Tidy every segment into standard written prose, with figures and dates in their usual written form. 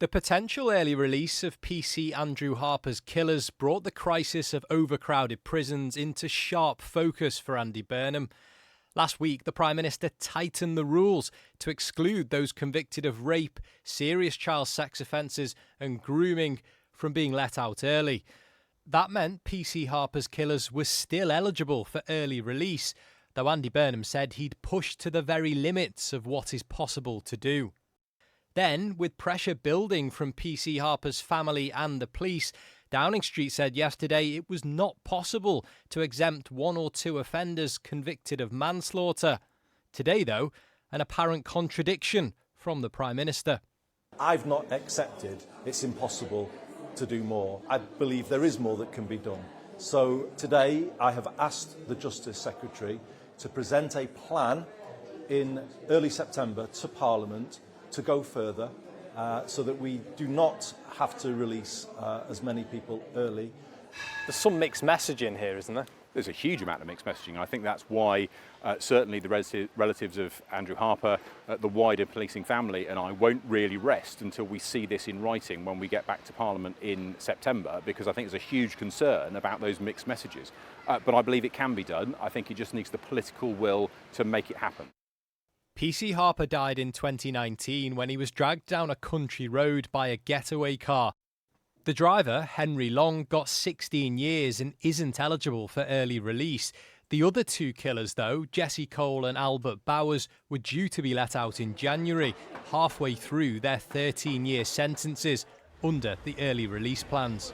The potential early release of PC Andrew Harper's killers brought the crisis of overcrowded prisons into sharp focus for Andy Burnham. Last week, the Prime Minister tightened the rules to exclude those convicted of rape, serious child sex offences and grooming from being let out early. That meant PC Harper's killers were still eligible for early release, though Andy Burnham said he'd pushed to the very limits of what is possible to do. Then, with pressure building from PC Harper's family and the police, Downing Street said yesterday it was not possible to exempt one or two offenders convicted of manslaughter. Today, though, an apparent contradiction from the Prime Minister. I've not accepted it's impossible to do more. I believe there is more that can be done. So today I have asked the Justice Secretary to present a plan in early September to Parliament to go further so that we do not have to release as many people early. There's some mixed messaging here, isn't there? There's a huge amount of mixed messaging. I think that's why certainly the relatives of Andrew Harper, the wider policing family, and I won't really rest until we see this in writing when we get back to Parliament in September, because I think there's a huge concern about those mixed messages. But I believe it can be done. I think it just needs the political will to make it happen. PC Harper died in 2019 when he was dragged down a country road by a getaway car. The driver, Henry Long, got 16 years and isn't eligible for early release. The other two killers, though, Jesse Cole and Albert Bowers, were due to be let out in January, halfway through their 13-year sentences under the early release plans.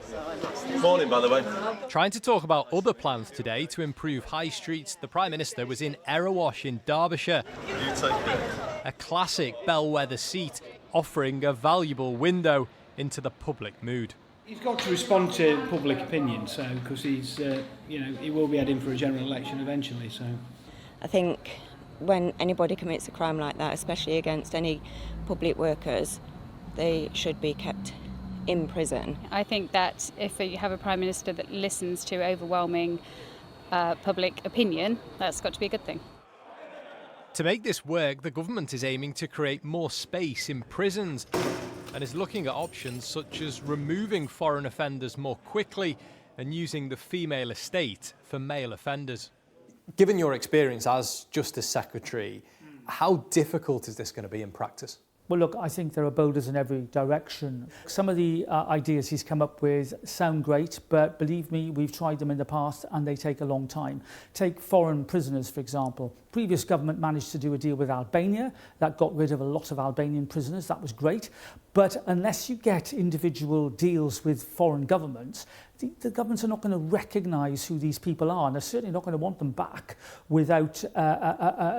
Morning, by the way. Trying to talk about other plans today to improve high streets, the Prime Minister was in Erewash in Derbyshire. You take it. A classic bellwether seat, offering a valuable window into the public mood. He's got to respond to public opinion, so because he's, he will be heading for a general election eventually. So, I think when anybody commits a crime like that, especially against any public workers, they should be kept in prison. I think that if you have a Prime Minister that listens to overwhelming public opinion, that's got to be a good thing. To make this work, the government is aiming to create more space in prisons and is looking at options such as removing foreign offenders more quickly and using the female estate for male offenders. Given your experience as Justice Secretary, how difficult is this going to be in practice? Well, look, I think there are boulders in every direction. Some of the ideas he's come up with sound great, but believe me, we've tried them in the past and they take a long time. Take foreign prisoners, for example. Previous government managed to do a deal with Albania. That got rid of a lot of Albanian prisoners. That was great. But unless you get individual deals with foreign governments, the governments are not going to recognise who these people are, and they're certainly not going to want them back without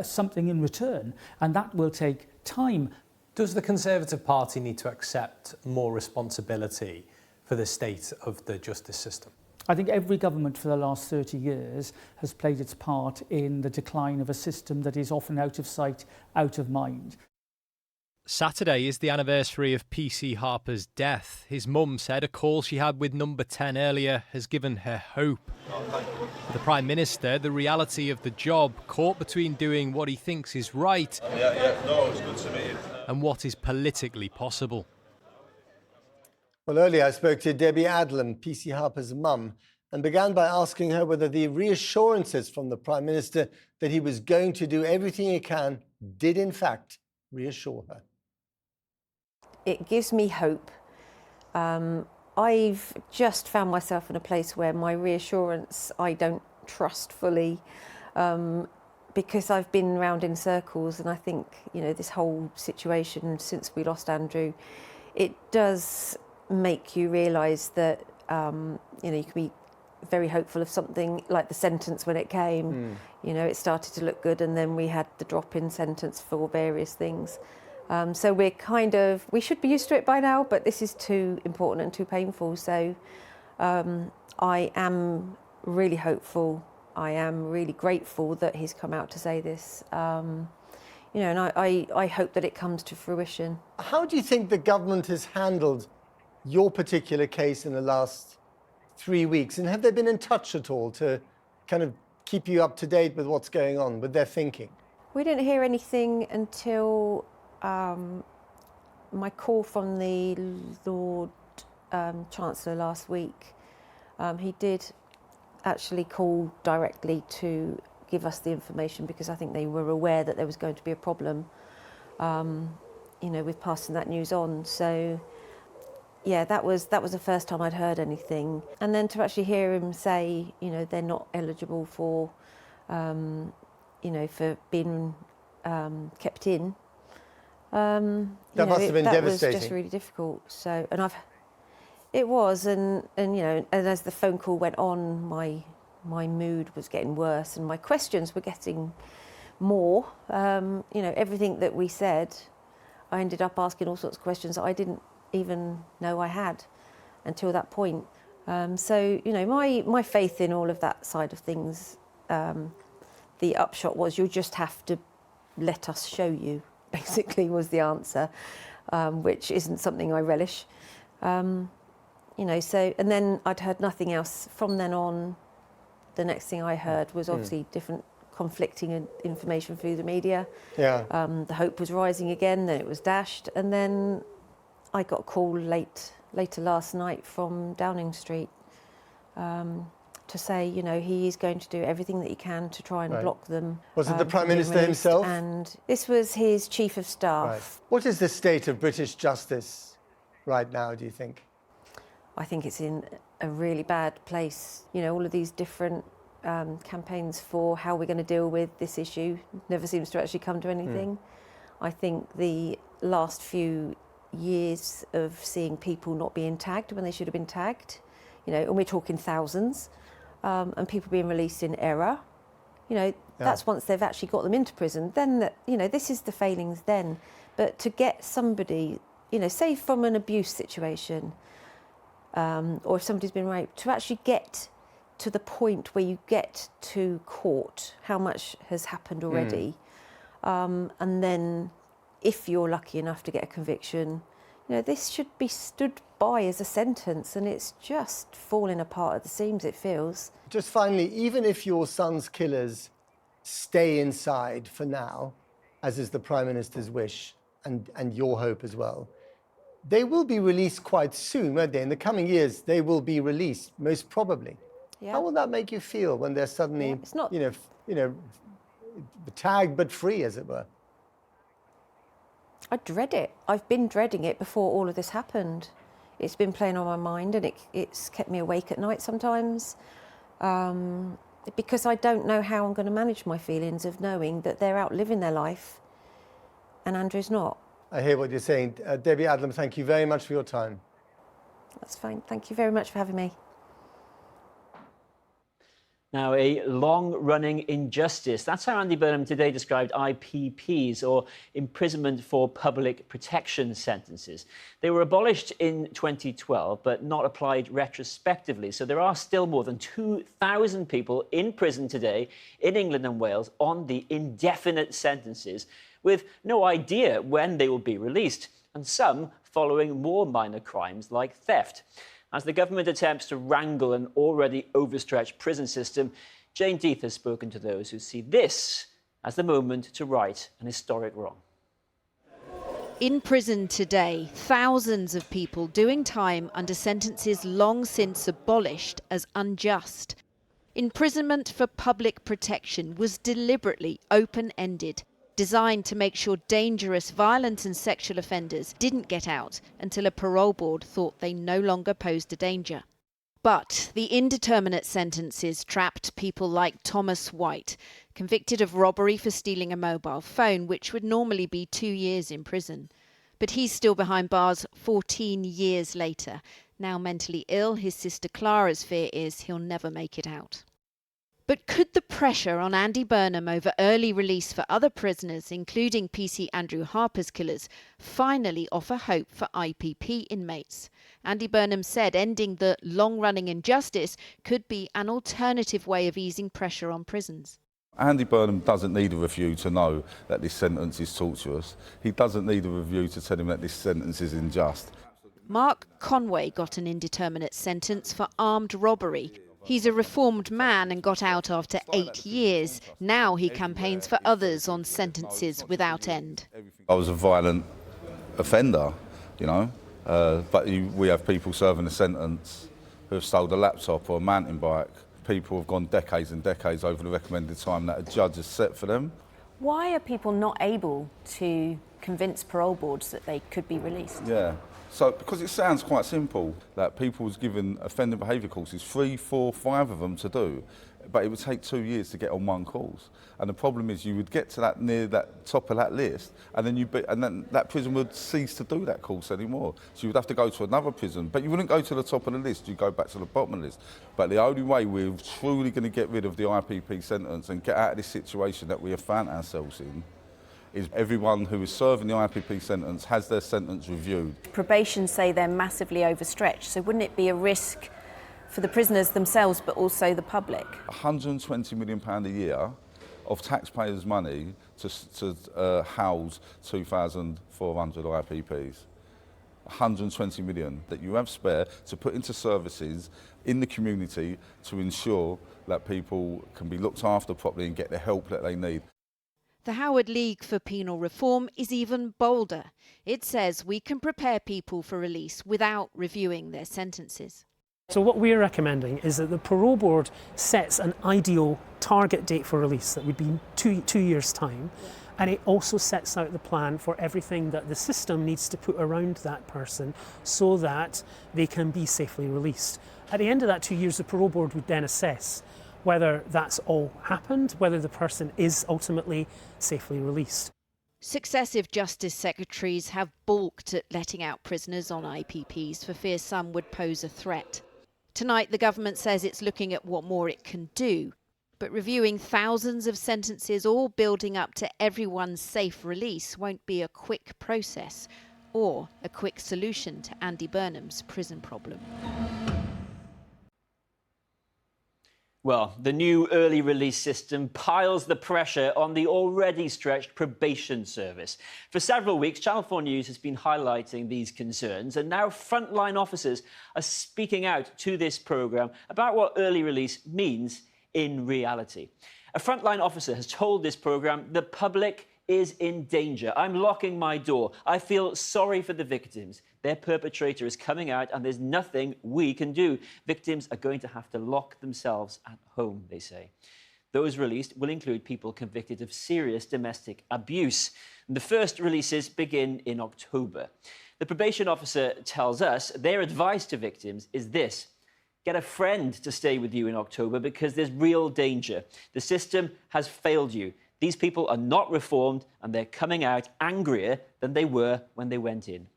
something in return. And that will take time. Does the Conservative Party need to accept more responsibility for the state of the justice system? I think every government for the last 30 years has played its part in the decline of a system that is often out of sight, out of mind. Saturday is the anniversary of PC Harper's death. His mum said a call she had with Number 10 earlier has given her hope. For the Prime Minister, the reality of the job, caught between doing what he thinks is right It's good to meet you. and what is politically possible. Well, earlier I spoke to Debbie Adlam, PC Harper's mum, and began by asking her whether the reassurances from the Prime Minister that he was going to do everything he can did in fact reassure her. It gives me hope. I've just found myself in a place where my reassurance I don't trust fully, because I've been around in circles, and I think, this whole situation since we lost Andrew, it does make you realise that, you can be very hopeful of something like the sentence when it came. It started to look good, and then we had the drop in sentence for various things. So we should be used to it by now, but this is too important and too painful. So I am really hopeful. I am really grateful that he's come out to say this. And I hope that it comes to fruition. How do you think the government has handled your particular case in the last 3 weeks? And have they been in touch at all to kind of keep you up to date with what's going on, with their thinking? We didn't hear anything until my call from the Lord Chancellor last week, he did actually call directly to give us the information, because I think they were aware that there was going to be a problem, with passing that news on. So, yeah, that was the first time I'd heard anything. And then to actually hear him say, they're not eligible for, for being kept in. That must have been devastating. That was just really difficult. So, it was, and as the phone call went on, my mood was getting worse, and my questions were getting more. Everything that we said, I ended up asking all sorts of questions that I didn't even know I had until that point. My faith in all of that side of things, the upshot was, you'll just have to let us show you, basically, was the answer, which isn't something I relish. And then I'd heard nothing else. From then on, the next thing I heard was obviously different conflicting information through the media. Yeah. The hope was rising again, then it was dashed, and then I got a call later last night from Downing Street to say, he is going to do everything that he can to try and block them. Was it the Prime Minister himself? And this was his Chief of Staff. Right. What is the state of British justice right now, do you think? I think it's in a really bad place. All of these different campaigns for how we're going to deal with this issue never seems to actually come to anything. I think the last few years of seeing people not being tagged when they should have been tagged, and we're talking thousands, and people being released in error, that's once they've actually got them into prison, then this is the failings then. But to get somebody, say from an abuse situation, or if somebody's been raped, to actually get to the point where you get to court, how much has happened already, and then if you're lucky enough to get a conviction, this should be stood by as a sentence, and it's just falling apart at the seams, it feels. Just finally, even if your son's killers stay inside for now, as is the Prime Minister's wish and your hope as well, they will be released quite soon, won't they? In the coming years, they will be released, most probably. Yeah. How will that make you feel when they're suddenly, it's not... tagged but free, as it were? I dread it. I've been dreading it before all of this happened. It's been playing on my mind, and it's kept me awake at night sometimes, because I don't know how I'm going to manage my feelings of knowing that they're out living their life and Andrew's not. I hear what you're saying. Debbie Adlam, thank you very much for your time. That's fine. Thank you very much for having me. Now, a long-running injustice. That's how Andy Burnham today described IPPs, or imprisonment for public protection sentences. They were abolished in 2012, but not applied retrospectively. So there are still more than 2,000 people in prison today in England and Wales on the indefinite sentences, with no idea when they will be released, and some following more minor crimes like theft. As the government attempts to wrangle an already overstretched prison system, Jane Death has spoken to those who see this as the moment to right an historic wrong. In prison today, thousands of people doing time under sentences long since abolished as unjust. Imprisonment for public protection was deliberately open-ended, designed to make sure dangerous, violent and sexual offenders didn't get out until a parole board thought they no longer posed a danger. But the indeterminate sentences trapped people like Thomas White, convicted of robbery for stealing a mobile phone, which would normally be 2 years in prison. But he's still behind bars 14 years later. Now mentally ill, his sister Clara's fear is he'll never make it out. But could the pressure on Andy Burnham over early release for other prisoners, including PC Andrew Harper's killers, finally offer hope for IPP inmates? Andy Burnham said ending the long-running injustice could be an alternative way of easing pressure on prisons. Andy Burnham doesn't need a review to know that this sentence is torturous. He doesn't need a review to tell him that this sentence is unjust. Mark Conway got an indeterminate sentence for armed robbery. He's a reformed man and got out after 8 years. Now he campaigns for others on sentences without end. I was a violent offender. you know. But we have people serving a sentence who have stole a laptop or a mountain bike. People have gone decades and decades over the recommended time that a judge has set for them. Why are people not able to convince parole boards that they could be released? Yeah. So, because it sounds quite simple, that people was given offending behaviour courses, 3, 4, 5 of them to do, but it would take 2 years to get on one course. And the problem is you would get to that near that top of that list, and then that prison would cease to do that course anymore. So you would have to go to another prison, but you wouldn't go to the top of the list, you'd go back to the bottom of the list. But the only way we're truly going to get rid of the IPP sentence and get out of this situation that we have found ourselves in is everyone who is serving the IPP sentence has their sentence reviewed. Probation say they're massively overstretched, so wouldn't it be a risk for the prisoners themselves but also the public? £120 million a year of taxpayers' money to house 2,400 IPPs. 120 million that you have spare to put into services in the community to ensure that people can be looked after properly and get the help that they need. The Howard League for Penal Reform is even bolder. It says we can prepare people for release without reviewing their sentences. So what we're recommending is that the parole board sets an ideal target date for release that would be two years' time, and it also sets out the plan for everything that the system needs to put around that person so that they can be safely released. At the end of that 2 years, the parole board would then assess whether that's all happened, whether the person is ultimately safely released. Successive Justice Secretaries have balked at letting out prisoners on IPPs for fear some would pose a threat. Tonight, the government says it's looking at what more it can do, but reviewing thousands of sentences all building up to everyone's safe release won't be a quick process or a quick solution to Andy Burnham's prison problem. Well, the new early release system piles the pressure on the already stretched probation service. For several weeks, Channel 4 News has been highlighting these concerns, and now frontline officers are speaking out to this programme about what early release means in reality. A frontline officer has told this programme the public is in danger. I'm locking my door. I feel sorry for the victims. Their perpetrator is coming out and there's nothing we can do. Victims are going to have to lock themselves at home, they say. Those released will include people convicted of serious domestic abuse. And the first releases begin in October. The probation officer tells us their advice to victims is this: get a friend to stay with you in October because there's real danger. The system has failed you. These people are not reformed and they're coming out angrier than they were when they went in.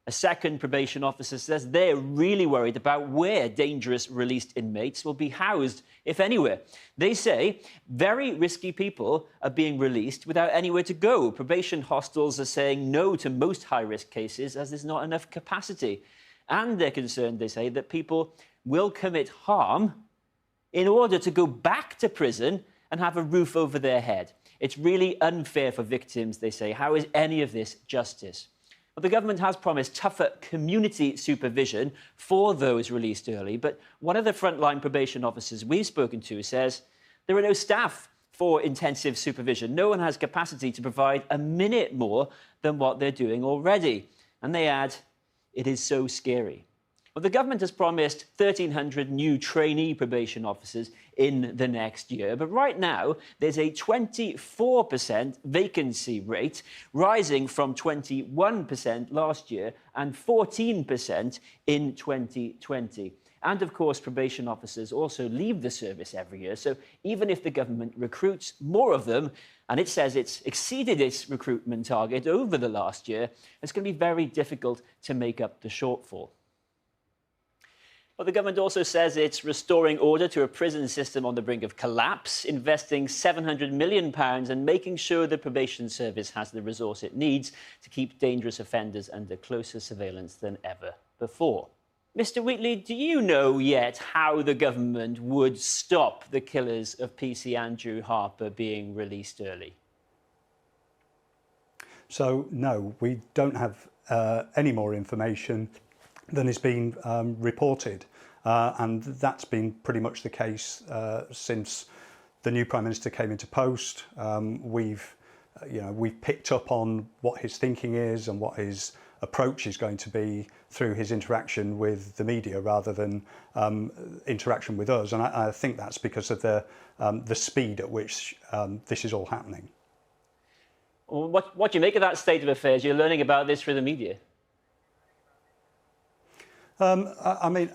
A second probation officer says they're really worried about where dangerous released inmates will be housed, if anywhere. They say very risky people are being released without anywhere to go. Probation hostels are saying no to most high-risk cases as there's not enough capacity. And they're concerned, they say, that people will commit harm in order to go back to prison and have a roof over their head. It's really unfair for victims, they say. How is any of this justice? Well, the government has promised tougher community supervision for those released early, but one of the frontline probation officers we've spoken to says there are no staff for intensive supervision. No one has capacity to provide a minute more than what they're doing already. And they add, it is so scary. Well, the government has promised 1,300 new trainee probation officers in the next year. But right now, there's a 24% vacancy rate, rising from 21% last year and 14% in 2020. And, of course, probation officers also leave the service every year. So even if the government recruits more of them, and it says it's exceeded its recruitment target over the last year, it's going to be very difficult to make up the shortfall. Well, the government also says it's restoring order to a prison system on the brink of collapse, investing £700 million and making sure the probation service has the resource it needs to keep dangerous offenders under closer surveillance than ever before. Mr. Wheatley, do you know yet how the government would stop the killers of PC Andrew Harper being released early? So, no, we don't have any more information than is being reported, and that's been pretty much the case since the new Prime Minister came into post. We've picked up on what his thinking is and what his approach is going to be through his interaction with the media rather than interaction with us. And I think that's because of the speed at which this is all happening. Well, what do you make of that state of affairs? You're learning about this through the media. I mean,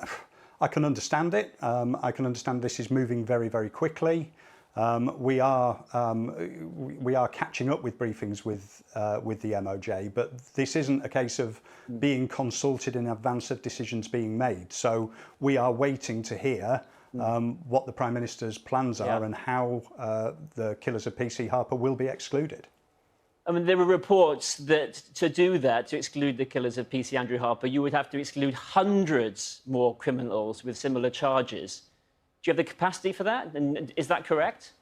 I can understand it. I can understand this is moving very, very quickly. We are catching up with briefings with the MOJ, but this isn't a case of being consulted in advance of decisions being made. So we are waiting to hear what the Prime Minister's plans are and how the killers of PC Harper will be excluded. I mean, there were reports that to do that, to exclude the killers of PC Andrew Harper, you would have to exclude hundreds more criminals with similar charges. Do you have the capacity for that? And is that correct?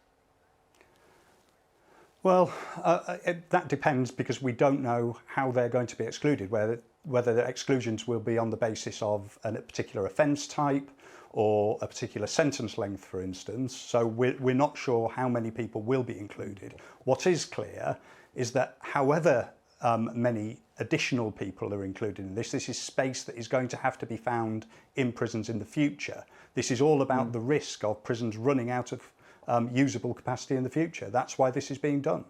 Well, that depends because we don't know how they're going to be excluded, whether the exclusions will be on the basis of a particular offence type or a particular sentence length, for instance. So we're not sure how many people will be included. What is clear is that however many additional people are included in this is space that is going to have to be found in prisons in the future. This is all about the risk of prisons running out of usable capacity in the future. That's why this is being done.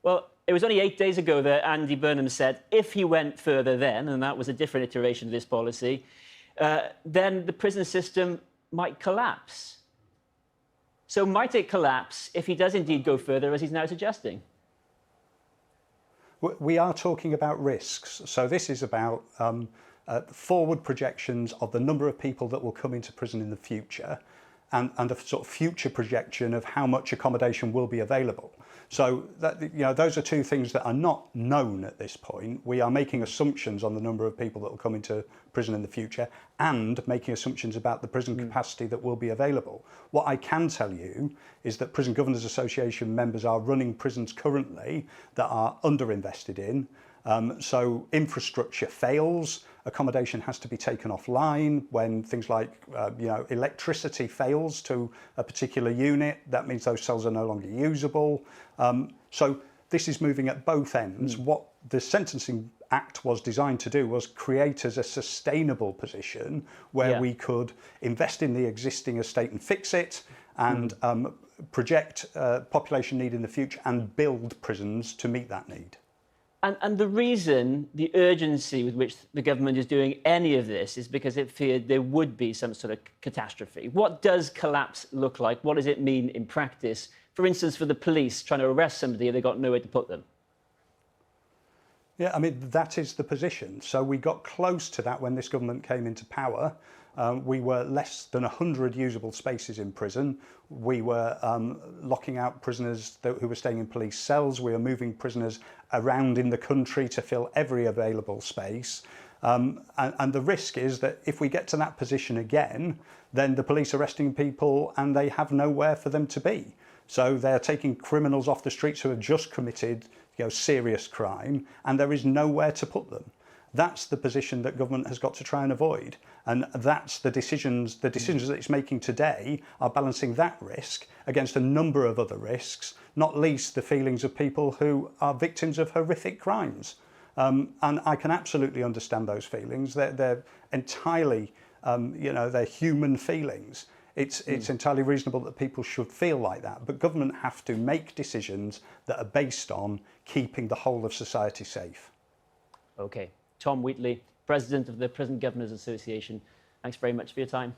Well, it was only 8 days ago that Andy Burnham said if he went further then, and that was a different iteration of this policy, then the prison system might collapse. So might it collapse if he does indeed go further, as he's now suggesting? We are talking about risks. So this is about forward projections of the number of people that will come into prison in the future and a sort of future projection of how much accommodation will be available. So that, you know, those are two things that are not known at this point. We are making assumptions on the number of people that will come into prison in the future and making assumptions about the prison capacity that will be available. What I can tell you is that Prison Governors Association members are running prisons currently that are underinvested in. So infrastructure fails, accommodation has to be taken offline. When things like electricity fails to a particular unit, that means those cells are no longer usable. So this is moving at both ends. What the Sentencing Act was designed to do was create as a sustainable position where we could invest in the existing estate and fix it and project population need in the future and build prisons to meet that need. And the reason, the urgency with which the government is doing any of this is because it feared there would be some sort of catastrophe. What does collapse look like? What does it mean in practice? For instance, for the police trying to arrest somebody, they've got nowhere to put them. Yeah, I mean, that is the position. So we got close to that when this government came into power. We were less than 100 usable spaces in prison. We were locking out prisoners who were staying in police cells. We were moving prisoners around in the country to fill every available space. And the risk is that if we get to that position again, then the police are arresting people and they have nowhere for them to be. So they're taking criminals off the streets who have just committed serious crime, and there is nowhere to put them. That's the position that government has got to try and avoid. And that's the decisions that it's making today are balancing that risk against a number of other risks, not least the feelings of people who are victims of horrific crimes. And I can absolutely understand those feelings. They're entirely, they're human feelings. It's entirely reasonable that people should feel like that, but government have to make decisions that are based on keeping the whole of society safe. Okay. Tom Wheatley, President of the Prison Governors Association, thanks very much for your time.